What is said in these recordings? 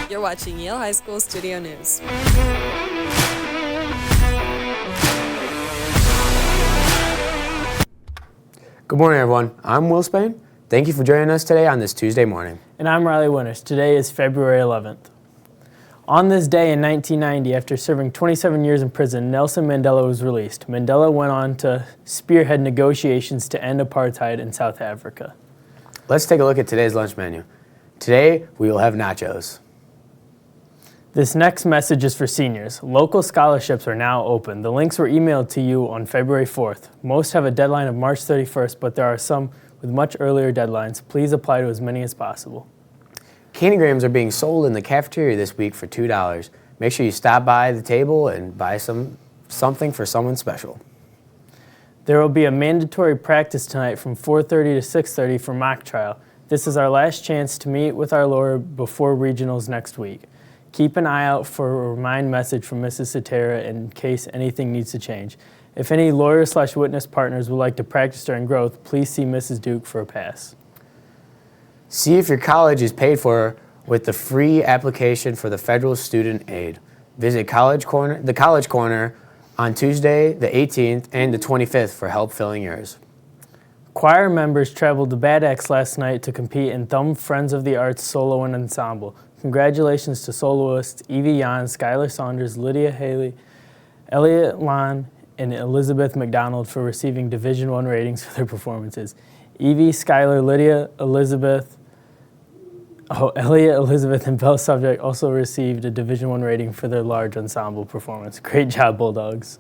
You're watching Yale High School Studio News. Good morning, everyone. I'm Will Spain. Thank you for joining us today on this Tuesday morning. And I'm Riley Winters. Today is February 11th. On this day in 1990, after serving 27 years in prison, Nelson Mandela was released. Mandela went on to spearhead negotiations to end apartheid in South Africa. Let's take a look at today's lunch menu. Today, we will have nachos. This next message is for seniors. Local scholarships are now open. The links were emailed to you on February 4th. Most have a deadline of March 31st, but there are some with much earlier deadlines. Please apply to as many as possible. Candygrams are being sold in the cafeteria this week for $2. Make sure you stop by the table and buy something for someone special. There will be a mandatory practice tonight from 4:30 to 6:30 for mock trial. This is our last chance to meet with our lawyer before regionals next week. Keep an eye out for a remind message from Mrs. Satera in case anything needs to change. If any lawyer/witness partners would like to practice during growth, please see Mrs. Duke for a pass. See if your college is paid for with the free application for the federal student aid. Visit the College Corner on Tuesday, the 18th and the 25th for help filling yours. Choir members traveled to Bad Axe last night to compete in Thumb Friends of the Arts Solo and Ensemble. Congratulations to soloists Evie Yan, Skylar Saunders, Lydia Haley, Elliot Lon, and Elizabeth McDonald for receiving Division I ratings for their performances. Evie, Skylar, Lydia, Elliot, Elizabeth, and Belle Subject also received a Division I rating for their large ensemble performance. Great job, Bulldogs.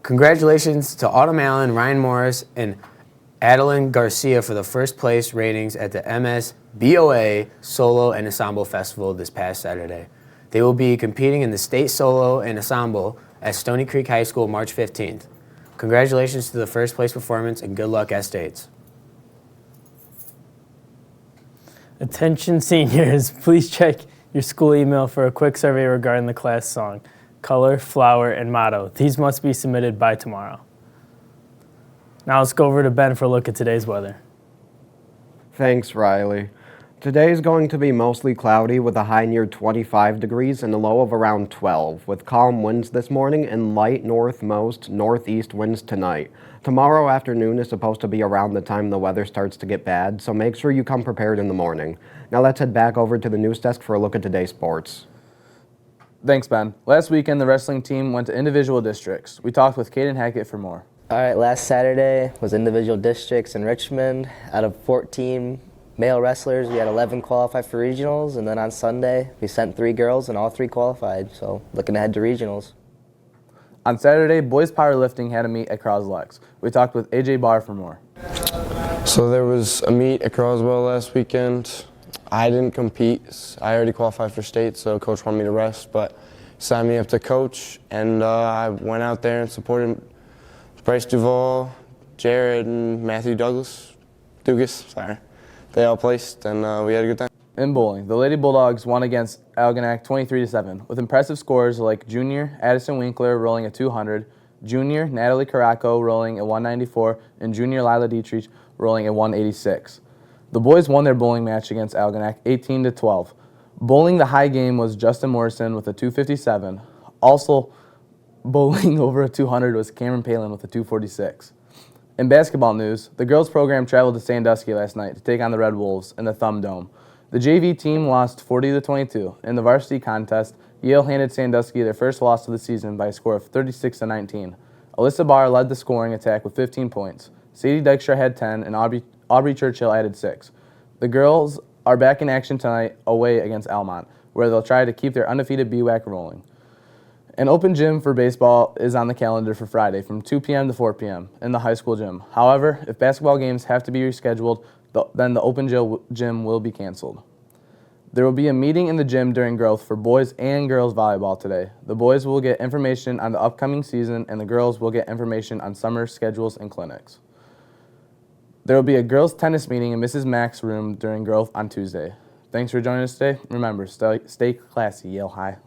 Congratulations to Autumn Allen, Ryan Morris, and Adeline Garcia for the first place ratings at the MS-BOA Solo and Ensemble Festival this past Saturday. They will be competing in the State Solo and Ensemble at Stony Creek High School March 15th. Congratulations to the first place performance and good luck at States. Attention seniors, please check your school email for a quick survey regarding the class song, color, flower, and motto. These must be submitted by tomorrow. Now let's go over to Ben for a look at today's weather. Thanks, Riley. Today is going to be mostly cloudy with a high near 25 degrees and a low of around 12, with calm winds this morning and light northeast winds tonight. Tomorrow afternoon is supposed to be around the time the weather starts to get bad, so make sure you come prepared in the morning. Now let's head back over to the news desk for a look at today's sports. Thanks, Ben. Last weekend, the wrestling team went to individual districts. We talked with Caden Hackett for more. All right, last Saturday was individual districts in Richmond. Out of 14 male wrestlers, we had 11 qualify for regionals, and then on Sunday, we sent 3 girls, and all 3 qualified, so looking ahead to regionals. On Saturday, boys powerlifting had a meet at Croslex. We talked with AJ Barr for more. So there was a meet at Croswell last weekend. I didn't compete. I already qualified for state, so coach wanted me to rest, but signed me up to coach, and I went out there and supported Bryce Duvall, Jared, and Matthew Dugas. They all placed, and we had a good time. In bowling, the Lady Bulldogs won against Algonac 23-7 with impressive scores like junior Addison Winkler rolling at 200, junior Natalie Caraco rolling at 194, and junior Lila Dietrich rolling at 186. The boys won their bowling match against Algonac 18-12. Bowling the high game was Justin Morrison with a 257. Also bowling over a 200 was Cameron Palin with a 246. In basketball news, the girls program traveled to Sandusky last night to take on the Red Wolves in the Thumb Dome. The JV team lost 40-22. In the varsity contest, Yale handed Sandusky their first loss of the season by a score of 36-19. Alyssa Barr led the scoring attack with 15 points. Sadie Dykstra had 10, and Aubrey Churchill added 6. The girls are back in action tonight away against Almont, where they'll try to keep their undefeated BWAC rolling. An open gym for baseball is on the calendar for Friday from 2 p.m. to 4 p.m. in the high school gym. However, if basketball games have to be rescheduled, then the open gym will be canceled. There will be a meeting in the gym during growth for boys and girls volleyball today. The boys will get information on the upcoming season, and the girls will get information on summer schedules and clinics. There will be a girls' tennis meeting in Mrs. Mack's room during growth on Tuesday. Thanks for joining us today. Remember, stay classy, Yale High.